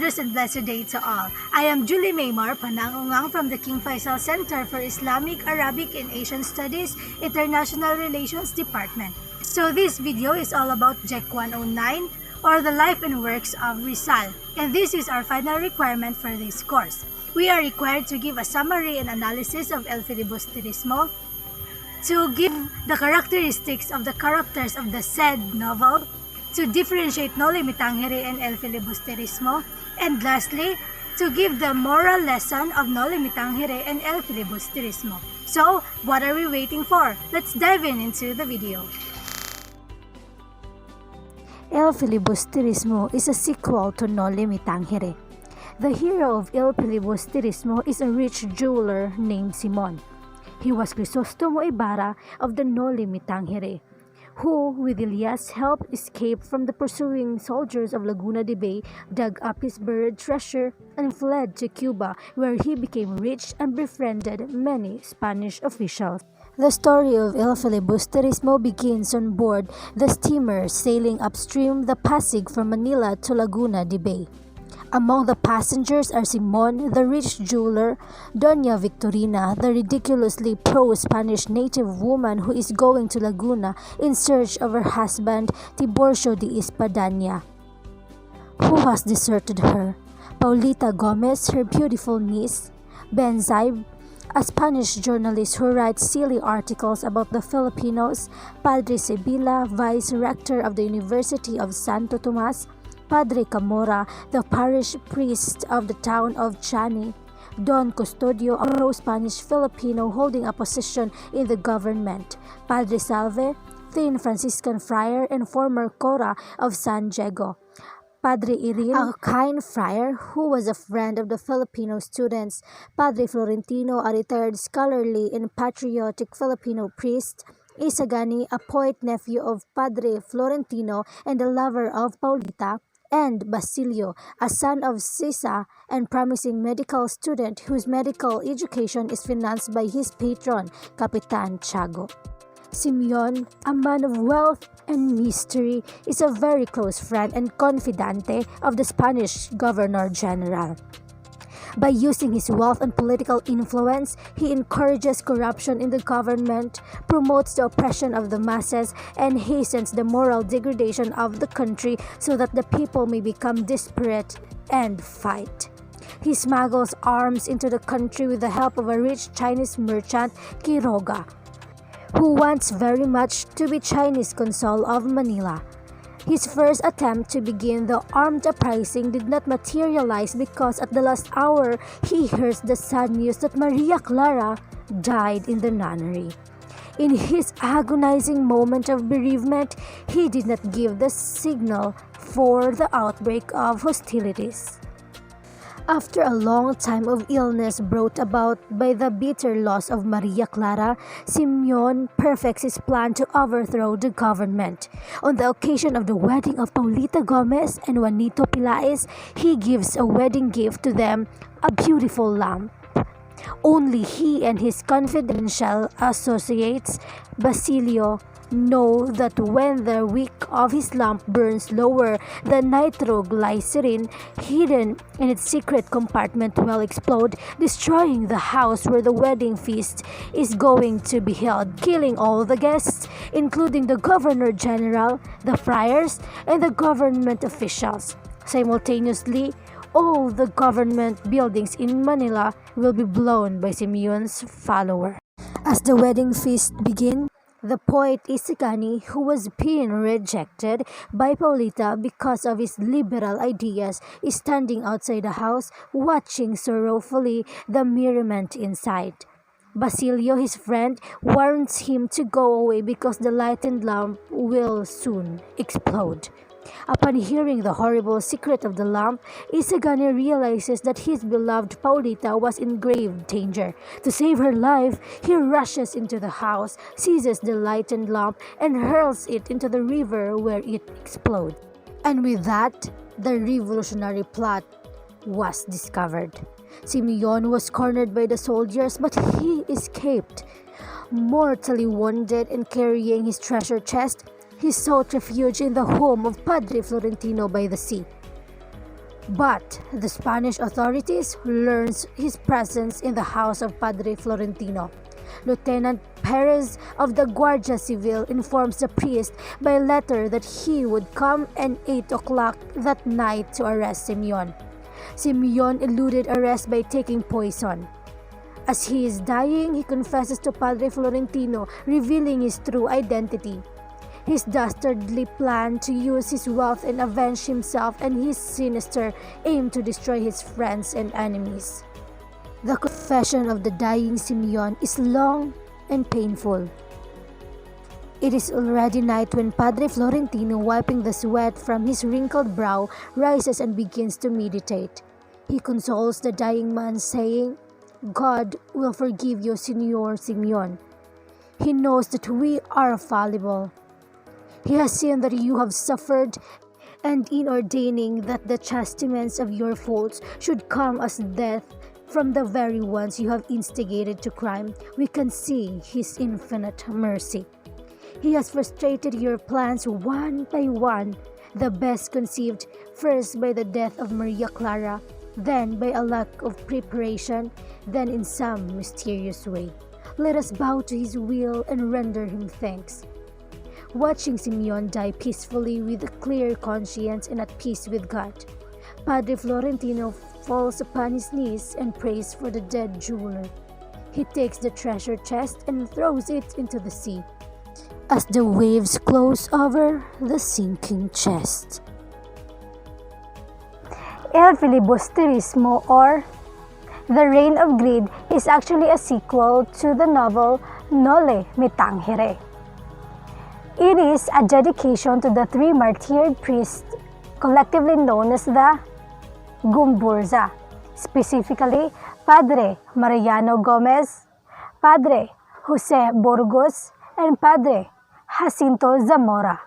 prosperous and blessed day to all. I am Julie Maymar, Panangungang from the King Faisal Center for Islamic, Arabic, and Asian Studies, International Relations Department. So this video is all about GEC109, or the life and works of Rizal, and this is our final requirement for this course. We are required to give a summary and analysis of El Filibusterismo, to give the characteristics of the characters of the said novel, to differentiate Noli Me Tangere and El Filibusterismo, and lastly, to give the moral lesson of Noli Me Tangere and El Filibusterismo. So, what are we waiting for? Let's dive into the video. El Filibusterismo is a sequel to Noli Me Tangere. The hero of El Filibusterismo is a rich jeweler named Simon. He was Crisostomo Ibarra of the Noli Me Tangere, who, with Elias' help, escaped from the pursuing soldiers of Laguna de Bay, dug up his buried treasure, and fled to Cuba, where he became rich and befriended many Spanish officials. The story of El Filibusterismo begins on board the steamer sailing upstream the Pasig from Manila to Laguna de Bay. Among the passengers are Simon, the rich jeweler, Doña Victorina, the ridiculously pro-Spanish native woman who is going to Laguna in search of her husband, Tiburcio de Espadaña, who has deserted her, Paulita Gomez, her beautiful niece, Ben Zaib, a Spanish journalist who writes silly articles about the Filipinos, Padre Sebila, vice rector of the University of Santo Tomas, Padre Camora, the parish priest of the town of Chani, Don Custodio, a pro-Spanish Filipino holding a position in the government, Padre Salve, thin Franciscan friar and former cura of San Diego, Padre Iril, a kind friar who was a friend of the Filipino students, Padre Florentino, a retired scholarly and patriotic Filipino priest, Isagani, a poet nephew of Padre Florentino and a lover of Paulita, and Basilio, a son of Sisa and promising medical student whose medical education is financed by his patron, Capitan Tiago. Simeon, a man of wealth and mystery, is a very close friend and confidante of the Spanish Governor-General. By using his wealth and political influence, he encourages corruption in the government, promotes the oppression of the masses, and hastens the moral degradation of the country so that the people may become desperate and fight. He smuggles arms into the country with the help of a rich Chinese merchant, Quiroga, who wants very much to be Chinese consul of Manila. His first attempt to begin the armed uprising did not materialize because at the last hour he hears the sad news that Maria Clara died in the nunnery. In his agonizing moment of bereavement, he did not give the signal for the outbreak of hostilities. After a long time of illness brought about by the bitter loss of Maria Clara, Simeon perfects his plan to overthrow the government. On the occasion of the wedding of Paulita Gomez and Juanito Pilaes, he gives a wedding gift to them, a beautiful lamp. Only he and his confidential associates, Basilio, know that when the wick of his lamp burns lower, the nitroglycerin hidden in its secret compartment will explode, destroying the house where the wedding feast is going to be held, killing all the guests, including the Governor-General, the friars, and the government officials. Simultaneously, all the government buildings in Manila will be blown by Simeon's follower. As the wedding feast begins, the poet Isagani, who was being rejected by Paulita because of his liberal ideas, is standing outside the house, watching sorrowfully the merriment inside. Basilio, his friend, warns him to go away because the lighted lamp will soon explode. Upon hearing the horrible secret of the lamp, Isagani realizes that his beloved Paulita was in grave danger. To save her life, he rushes into the house, seizes the lighted lamp, and hurls it into the river where it explodes. And with that, the revolutionary plot was discovered. Simeon was cornered by the soldiers, but he escaped. Mortally wounded and carrying his treasure chest, he sought refuge in the home of Padre Florentino by the sea. But the Spanish authorities learns his presence in the house of Padre Florentino. Lieutenant Perez of the Guardia Civil informs the priest by letter that he would come at 8 o'clock that night to arrest Simeon. Simeon eluded arrest by taking poison. As he is dying, he confesses to Padre Florentino, revealing his true identity. His dastardly plan to use his wealth and avenge himself and his sinister aim to destroy his friends and enemies. The confession of the dying Simeon is long and painful. It is already night when Padre Florentino, wiping the sweat from his wrinkled brow, rises and begins to meditate. He consoles the dying man, saying, "God will forgive you, Señor Simeon. He knows that we are fallible. He has seen that you have suffered, and in ordaining that the chastisements of your faults should come as death from the very ones you have instigated to crime, we can see His infinite mercy. He has frustrated your plans one by one, the best conceived first by the death of Maria Clara, then by a lack of preparation, then in some mysterious way. Let us bow to His will and render Him thanks." Watching Simeon die peacefully with a clear conscience and at peace with God, Padre Florentino falls upon his knees and prays for the dead jeweler. He takes the treasure chest and throws it into the sea, as the waves close over the sinking chest. El Filibusterismo, or The Reign of Greed, is actually a sequel to the novel Noli Me Tangere. It is a dedication to the three martyred priests, collectively known as the Gumburza, specifically Padre Mariano Gomez, Padre Jose Burgos, and Padre Jacinto Zamora.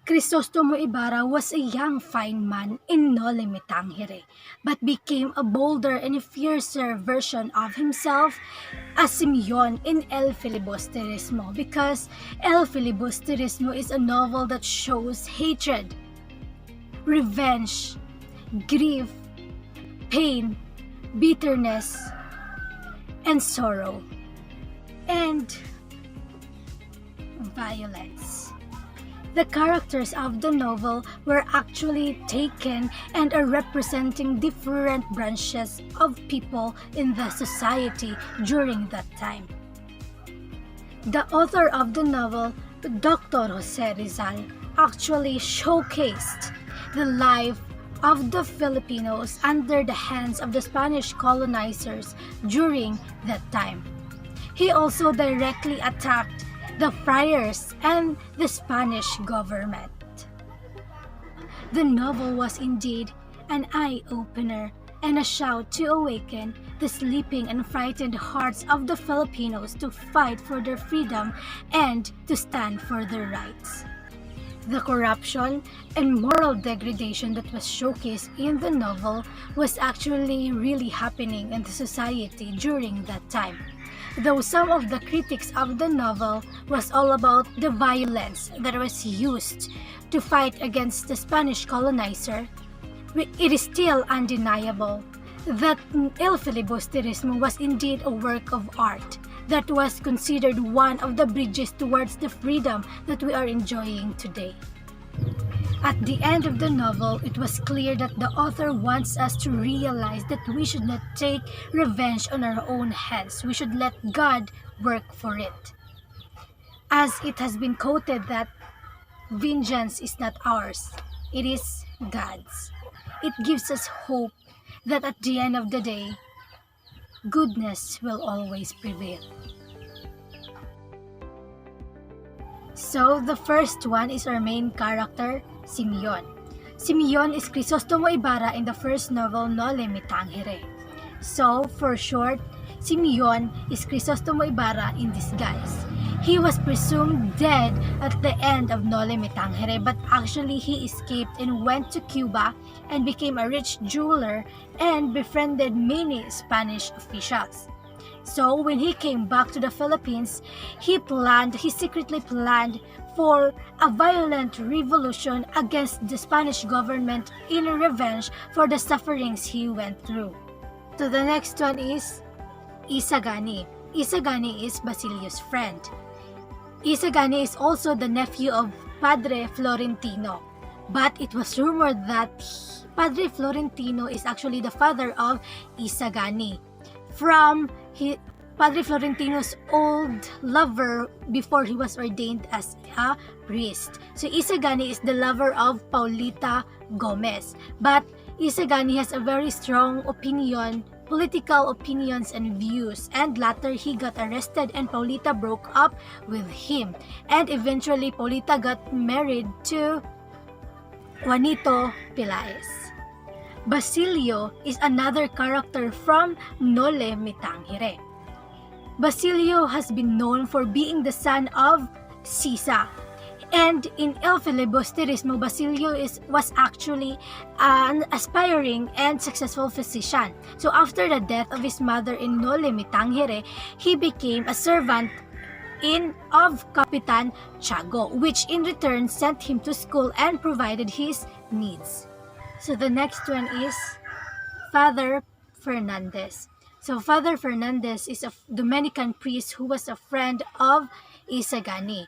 Crisostomo Ibarra was a young fine man in Noli Me Tangere, but became a bolder and fiercer version of himself as Simeon in El Filibusterismo, because El Filibusterismo is a novel that shows hatred, revenge, grief, pain, bitterness, and sorrow, and violence. The characters of the novel were actually taken and are representing different branches of people in the society during that time. The author of the novel, Dr. Jose Rizal, actually showcased the life of the Filipinos under the hands of the Spanish colonizers during that time. He also directly attacked the friars and the Spanish government. The novel was indeed an eye-opener and a shout to awaken the sleeping and frightened hearts of the Filipinos to fight for their freedom and to stand for their rights. The corruption and moral degradation that was showcased in the novel was actually really happening in the society during that time. Though some of the critics of the novel was all about the violence that was used to fight against the Spanish colonizer, it is still undeniable that El Filibusterismo was indeed a work of art that was considered one of the bridges towards the freedom that we are enjoying today. At the end of the novel, it was clear that the author wants us to realize that we should not take revenge on our own hands. We should let God work for it. As it has been quoted that vengeance is not ours, it is God's. It gives us hope that at the end of the day, goodness will always prevail. So, the first one is our main character, Simeon. Simeon is Crisostomo Ibarra in the first novel, Noli Me Tangere. So, for short, Simeon is Crisostomo Ibarra in disguise. He was presumed dead at the end of Noli Me Tangere, but actually he escaped and went to Cuba and became a rich jeweler and befriended many Spanish officials. So when he came back to the Philippines, he secretly planned for a violent revolution against the Spanish government in revenge for the sufferings he went through. So the next one is Isagani. Isagani is Basilio's friend. Isagani is also the nephew of Padre Florentino, but it was rumored that Padre Florentino is actually the father of Isagani from Padre Florentino's old lover before he was ordained as a priest. So Isagani is the lover of Paulita Gomez, but Isagani has a very strong political opinions and views, and later he got arrested and Paulita broke up with him, and eventually Paulita got married to Juanito Pilaes. Basilio is another character from Nole Me Tangere. Basilio has been known for being the son of Sisa, and in El Filibusterismo, Basilio was actually an aspiring and successful physician. So after the death of his mother in Nole Me Tangere, he became a servant of Capitan Tiago, which in return sent him to school and provided his needs. So the next one is Father Fernandez. So Father Fernandez is a Dominican priest who was a friend of Isagani.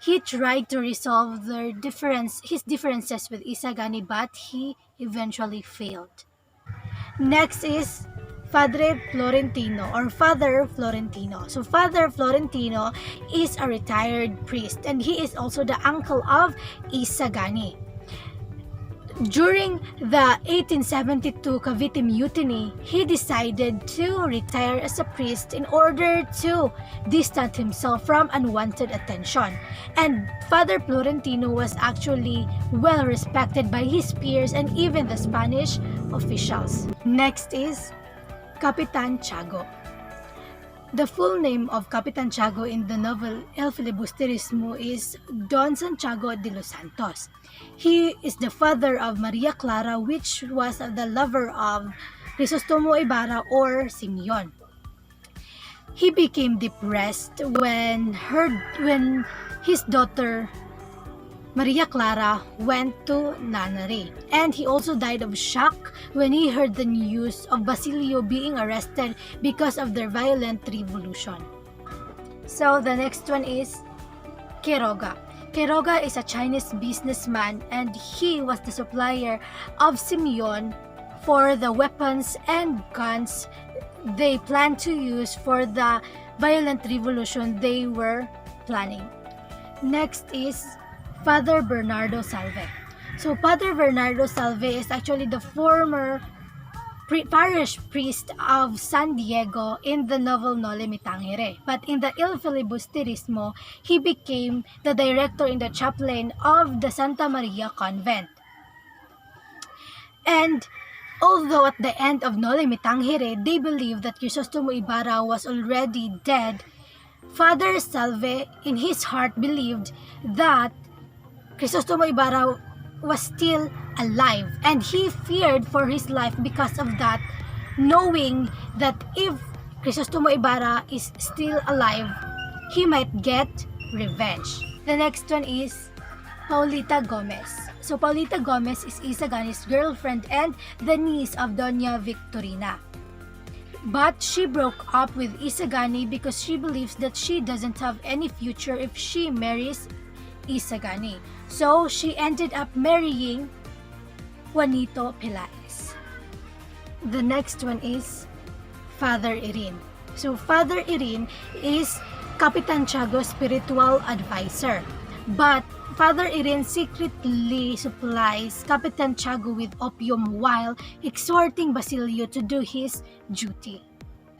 He tried to resolve his differences with Isagani, but he eventually failed. Next is Padre Florentino or Father Florentino. So Father Florentino is a retired priest, and he is also the uncle of Isagani. During the 1872 Cavite Mutiny, he decided to retire as a priest in order to distance himself from unwanted attention. And Father Florentino was actually well respected by his peers and even the Spanish officials. Next is Capitan Tiago. The full name of Capitan Tiago in the novel El Filibusterismo is Don Santiago de los Santos. He is the father of Maria Clara, which was the lover of Crisostomo Ibarra or Simeon. He became depressed when his daughter Maria Clara went to nunnery, and he also died of shock when he heard the news of Basilio being arrested because of their violent revolution. So the next one is Quiroga. Quiroga is a Chinese businessman, and he was the supplier of Simeon for the weapons and guns they planned to use for the violent revolution they were planning. Next is Father Bernardo Salve. So Father Bernardo Salve is actually the former parish priest of San Diego in the novel Nole Me Tangere. But in the Il Filibusterismo, he became the director in the chaplain of the Santa Maria Convent. And although at the end of Nole Me Tangere, they believed that Crisostomo Ibarra was already dead, Father Salve in his heart believed that Crisostomo Ibarra was still alive, and he feared for his life because of that, knowing that if Crisostomo Ibarra is still alive, he might get revenge. The next one is Paulita Gomez. So Paulita Gomez is Isagani's girlfriend and the niece of Doña Victorina. But she broke up with Isagani because she believes that she doesn't have any future if she marries Isagani. So she ended up marrying Juanito Pilaes. The next one is Father Irin. So Father Irin is Capitan Tiago's spiritual advisor. But Father Irin secretly supplies Capitan Tiago with opium while exhorting Basilio to do his duty.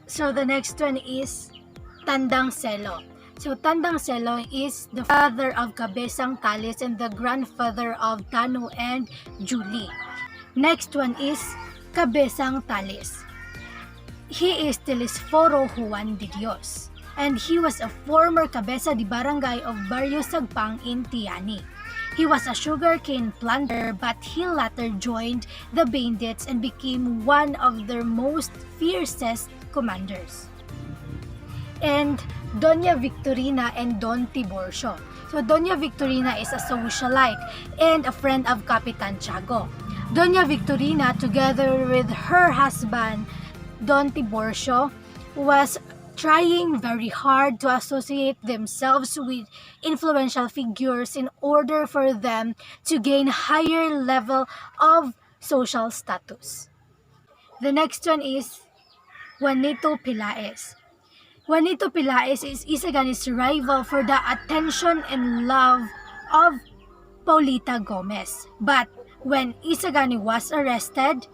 So the next one is Tandang Celo. So Tandang Celo is the father of Cabezang Talis and the grandfather of Tano and Julie. Next one is Cabezang Talis. He is Telesforo Juan de Dios, and he was a former cabeza de barangay of Barrio Sagpang in Tiani. He was a sugarcane planter, but he later joined the bandits and became one of their most fiercest commanders. And Doña Victorina and Don Tiborcio. So Doña Victorina is a socialite and a friend of Capitan Tiago. Doña Victorina, together with her husband, Don Tiburcio, was trying very hard to associate themselves with influential figures in order for them to gain higher level of social status. The next one is Juanito Pilaes. Juanito Pilaes is Isagani's rival for the attention and love of Paulita Gomez. But when Isagani was arrested,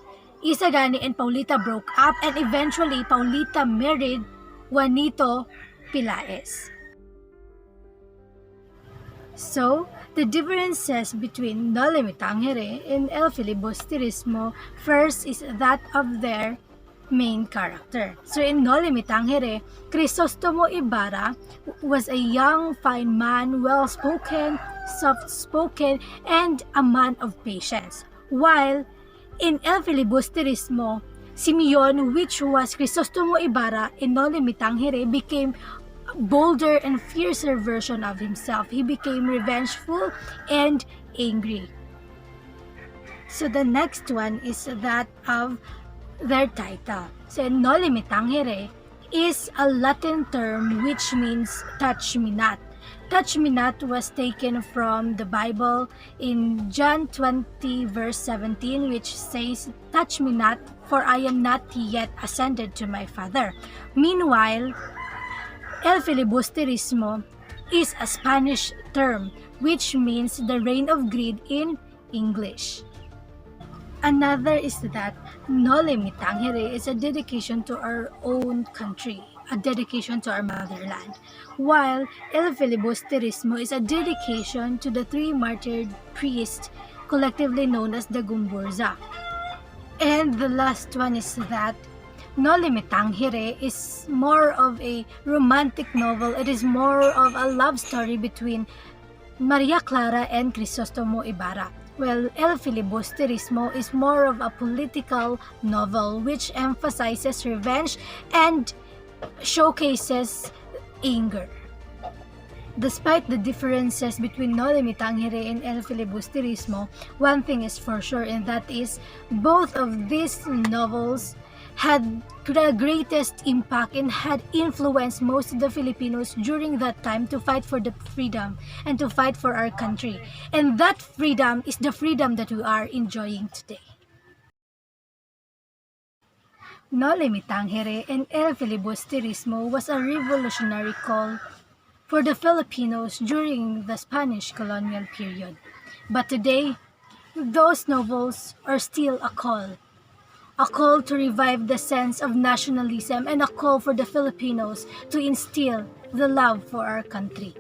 Isagani and Paulita broke up and eventually Paulita married Juanito Pilaes. So, the differences between Noli Me Tangere and El Filibusterismo first is that of their main character. So in Noli Me Tangere, Crisostomo Ibarra was a young, fine man, well-spoken, soft-spoken, and a man of patience. While in El Filibusterismo, Simeon, which was Crisostomo Ibarra in Noli Me Tangere, became a bolder and fiercer version of himself. He became revengeful and angry. So the next one is that of their title. So Noli Me Tangere is a Latin term which means touch me not. Touch me not was taken from the Bible in John 20 verse 17, which says, touch me not, for I am not yet ascended to my Father. Meanwhile, El Filibusterismo is a Spanish term which means the reign of greed in English. Another is that Noli Me Tangere is a dedication to our own country, a dedication to our motherland, while El Filibusterismo is a dedication to the three martyred priests, collectively known as the Gumburza. And the last one is that Noli Me Tangere is more of a romantic novel. It is more of a love story between Maria Clara and Crisostomo Ibarra. Well, El Filibusterismo is more of a political novel which emphasizes revenge and showcases anger. Despite the differences between Noli Me Tangere and El Filibusterismo, one thing is for sure, and that is both of these novels had the greatest impact and had influenced most of the Filipinos during that time to fight for the freedom and to fight for our country. And that freedom is the freedom that we are enjoying today. Noli Me Tangere and El Filibusterismo was a revolutionary call for the Filipinos during the Spanish colonial period. But today, those novels are still a call to revive the sense of nationalism and a call for the Filipinos to instill the love for our country.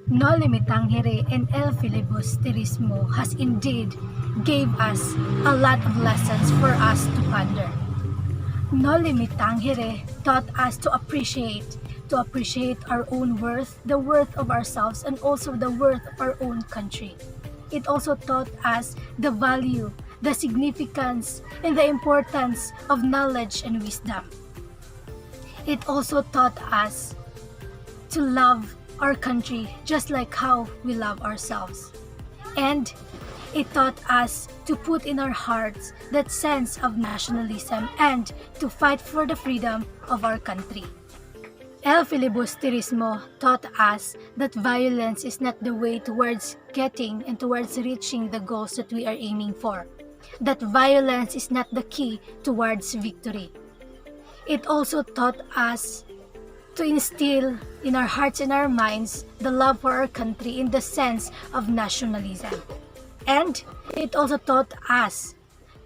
Noli Me Tangere and El Filibusterismo has indeed gave us a lot of lessons for us to ponder. Noli Me Tangere taught us to appreciate our own worth, the worth of ourselves, and also the worth of our own country. It also taught us the value, the significance, and the importance of knowledge and wisdom. It also taught us to love our country just like how we love ourselves. And it taught us to put in our hearts that sense of nationalism and to fight for the freedom of our country. El Filibusterismo taught us that violence is not the way towards getting and towards reaching the goals that we are aiming for. That violence is not the key towards victory. It also taught us to instill in our hearts and our minds the love for our country in the sense of nationalism. And it also taught us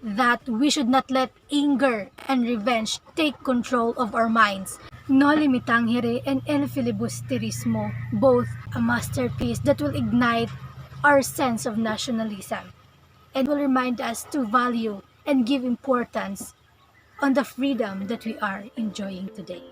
that we should not let anger and revenge take control of our minds. Noli Me Tangere and El Filibusterismo, both a masterpiece that will ignite our sense of nationalism and will remind us to value and give importance on the freedom that we are enjoying today.